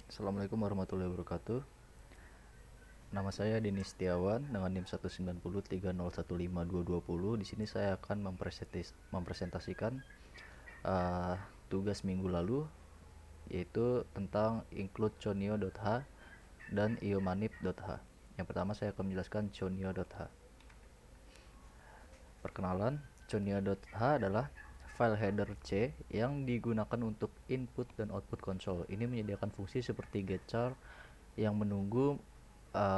Assalamualaikum warahmatullahi wabarakatuh. Nama saya Denny Setiawan dengan NIM 19030152220. Di sini saya akan mempresentasikan uh, tugas minggu lalu, yaitu tentang include chonio.h dan iomanip.h. Yang pertama saya akan menjelaskan chonio.h. Perkenalan, chonio.h adalah file header C yang digunakan untuk input dan output konsol. Ini menyediakan fungsi seperti getchar yang menunggu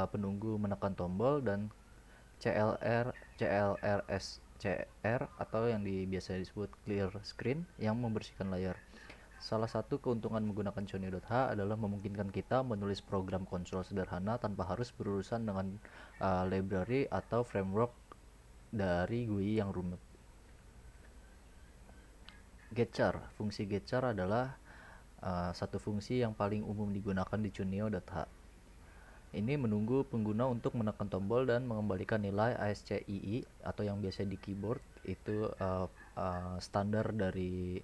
penunggu menekan tombol, dan CLR, CLRSCR atau yang biasa disebut clear screen yang membersihkan layar. Salah satu keuntungan menggunakan Chonio.h adalah memungkinkan kita menulis program konsol sederhana tanpa harus berurusan dengan library atau framework dari GUI yang rumit. Getchar, fungsi getchar adalah satu fungsi yang paling umum digunakan di Chonio.h. Ini menunggu pengguna untuk menekan tombol dan mengembalikan nilai ASCII atau yang biasa di keyboard itu standar dari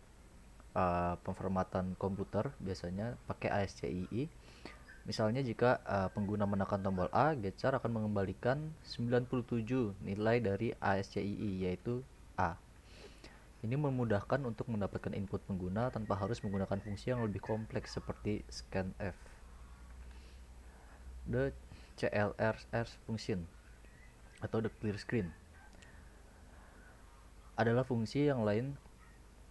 pemformatan komputer, biasanya pakai ASCII. Misalnya jika pengguna menekan tombol A, Getchar akan mengembalikan 97 nilai dari ASCII yaitu A. Ini memudahkan untuk mendapatkan input pengguna tanpa harus menggunakan fungsi yang lebih kompleks seperti scanf. The CLRS function atau the clear screen adalah fungsi yang lain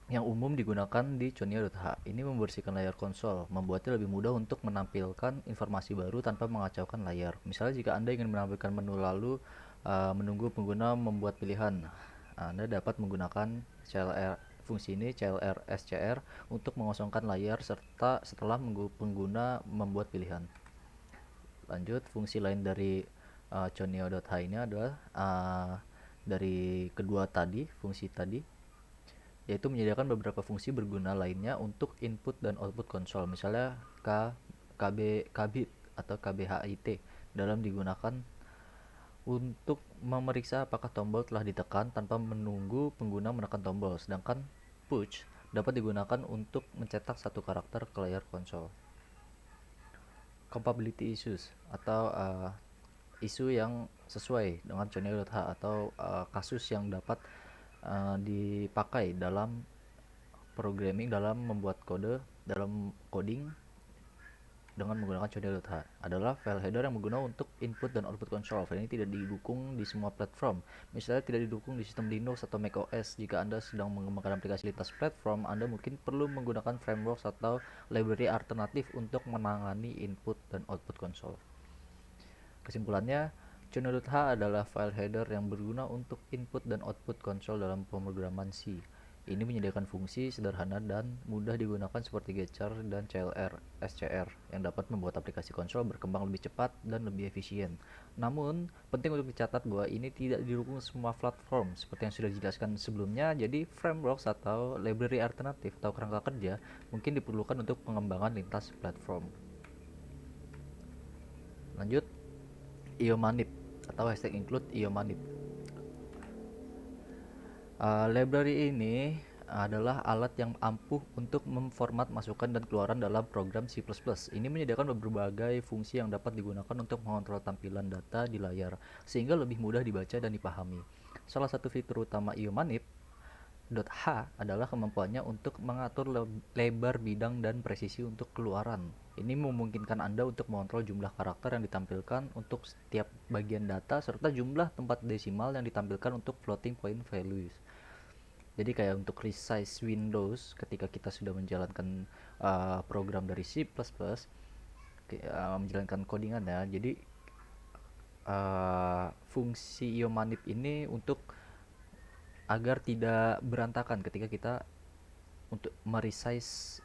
yang umum digunakan di Chonio.h. Ini membersihkan layar konsol, membuatnya lebih mudah untuk menampilkan informasi baru tanpa mengacaukan layar. Misalnya jika Anda ingin menampilkan menu lalu menunggu pengguna membuat pilihan, Anda dapat menggunakan fungsi ini CLR SCR untuk mengosongkan layar serta setelah pengguna membuat pilihan. Lanjut, fungsi lain dari Chonio.h ini adalah dari kedua tadi, fungsi tadi, yaitu menyediakan beberapa fungsi berguna lainnya untuk input dan output konsol, misalnya KBIT atau KBHIT dalam digunakan untuk memeriksa apakah tombol telah ditekan tanpa menunggu pengguna menekan tombol, sedangkan push dapat digunakan untuk mencetak satu karakter ke layar konsol. Compatibility issues atau isu yang sesuai dengan Chonio.h atau kasus yang dapat dipakai dalam programming, dalam membuat kode, dalam coding dengan menggunakan Chonio.h adalah file header yang berguna untuk input dan output konsol. File ini tidak didukung di semua platform. Misalnya tidak didukung di sistem Linux atau macOS. Jika Anda sedang mengembangkan aplikasi lintas platform, Anda mungkin perlu menggunakan framework atau library alternatif untuk menangani input dan output konsol. Kesimpulannya, Chonio.h adalah file header yang berguna untuk input dan output konsol dalam pemrograman C. Ini menyediakan fungsi sederhana dan mudah digunakan seperti Getchar dan CLR SCR yang dapat membuat aplikasi konsol berkembang lebih cepat dan lebih efisien. Namun, penting untuk dicatat bahwa ini tidak didukung semua platform seperti yang sudah dijelaskan sebelumnya. Jadi, framework atau library alternatif atau kerangka kerja mungkin diperlukan untuk pengembangan lintas platform. Lanjut, iomanip atau hashtag include iomanip. Library ini adalah alat yang ampuh untuk memformat masukan dan keluaran dalam program C++. Ini menyediakan berbagai fungsi yang dapat digunakan untuk mengontrol tampilan data di layar, sehingga lebih mudah dibaca dan dipahami. Salah satu fitur utama iomanip .h adalah kemampuannya untuk mengatur lebar bidang dan presisi untuk keluaran. Ini memungkinkan Anda untuk mengontrol jumlah karakter yang ditampilkan untuk setiap bagian data serta jumlah tempat desimal yang ditampilkan untuk floating point values. Jadi kayak untuk resize Windows ketika kita sudah menjalankan program dari C++, menjalankan codingan ya. Jadi fungsi iomanip ini untuk agar tidak berantakan ketika kita untuk meresize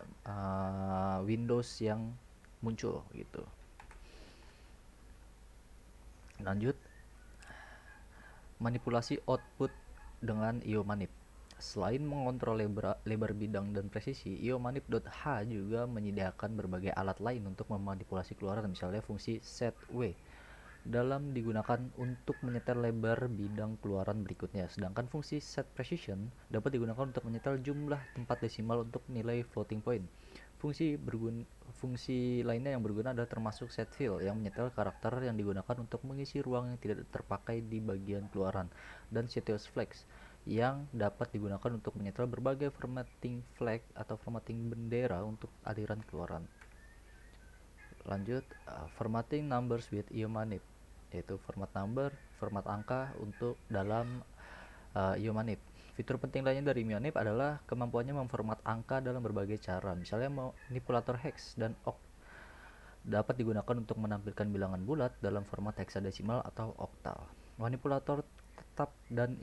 Windows yang muncul gitu. Lanjut, manipulasi output dengan iomanip. Selain mengontrol lebar bidang dan presisi, iomanip.h juga menyediakan berbagai alat lain untuk memanipulasi keluaran, misalnya fungsi setW dalam digunakan untuk menyetel lebar bidang keluaran berikutnya, sedangkan fungsi set precision dapat digunakan untuk menyetel jumlah tempat desimal untuk nilai floating point. Fungsi lainnya yang berguna adalah termasuk set fill yang menyetel karakter yang digunakan untuk mengisi ruang yang tidak terpakai di bagian keluaran, dan CTOS flags yang dapat digunakan untuk menyetel berbagai formatting flag atau formatting bendera untuk aliran keluaran. Lanjut, formatting numbers with IOMANIP, yaitu format angka untuk dalam IOMANIP. Fitur penting lainnya dari IOMANIP adalah kemampuannya memformat angka dalam berbagai cara. Misalnya manipulator hex dan oct dapat digunakan untuk menampilkan bilangan bulat dalam format heksadesimal atau oktal. Manipulator tetap dan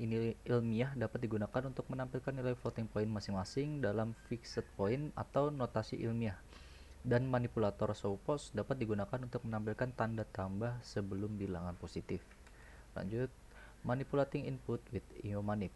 ilmiah dapat digunakan untuk menampilkan nilai floating point masing-masing dalam fixed point atau notasi ilmiah. Dan manipulator showpost dapat digunakan untuk menampilkan tanda tambah sebelum bilangan positif. Lanjut, manipulating input with IOMANIP.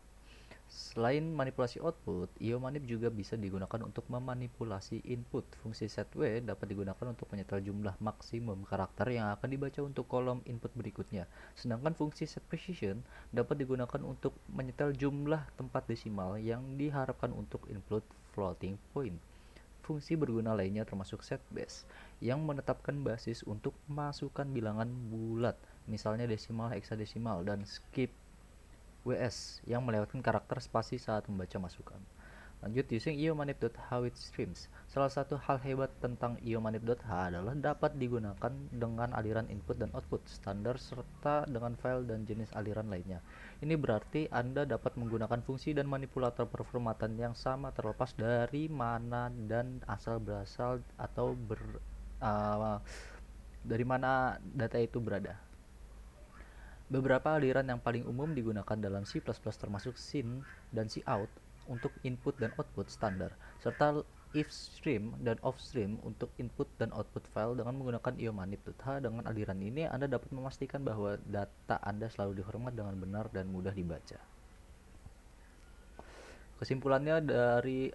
Selain manipulasi output, IOMANIP juga bisa digunakan untuk memanipulasi input. Fungsi setW dapat digunakan untuk menyetel jumlah maksimum karakter yang akan dibaca untuk kolom input berikutnya. Sedangkan fungsi setPrecision dapat digunakan untuk menyetel jumlah tempat desimal yang diharapkan untuk input floating point. Fungsi berguna lainnya termasuk setBase yang menetapkan basis untuk masukkan bilangan bulat, misalnya desimal, heksadesimal, dan skip WS yang melewatkan karakter spasi saat membaca masukan. Lanjut, using IOMANIP.h with streams. Salah satu hal hebat tentang IOMANIP.h adalah dapat digunakan dengan aliran input dan output standar serta dengan file dan jenis aliran lainnya. Ini berarti Anda dapat menggunakan fungsi dan manipulator performatan yang sama terlepas dari mana dan asal berasal atau dari mana data itu berada. Beberapa aliran yang paling umum digunakan dalam C++ termasuk sin dan cout untuk input dan output standar, serta if stream dan off stream untuk input dan output file dengan menggunakan IOMANIP.h. Dengan aliran ini, Anda dapat memastikan bahwa data Anda selalu diformat dengan benar dan mudah dibaca. Kesimpulannya dari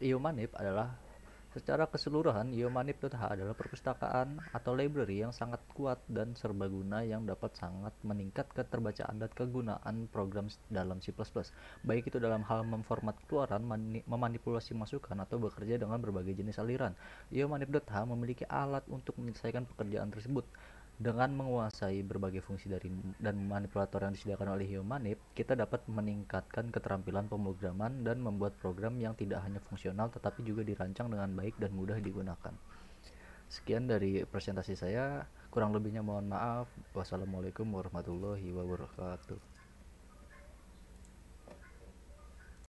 IOMANIP adalah secara keseluruhan, IOMANIP.h adalah perpustakaan atau library yang sangat kuat dan serbaguna yang dapat sangat meningkatkan keterbacaan dan kegunaan program dalam C++, baik itu dalam hal memformat keluaran, memanipulasi masukan, atau bekerja dengan berbagai jenis aliran. IOMANIP.h memiliki alat untuk menyelesaikan pekerjaan tersebut. Dengan menguasai berbagai fungsi dan manipulator yang disediakan oleh IOMANIP, kita dapat meningkatkan keterampilan pemrograman dan membuat program yang tidak hanya fungsional tetapi juga dirancang dengan baik dan mudah digunakan. Sekian dari presentasi saya, kurang lebihnya mohon maaf. Wassalamualaikum warahmatullahi wabarakatuh.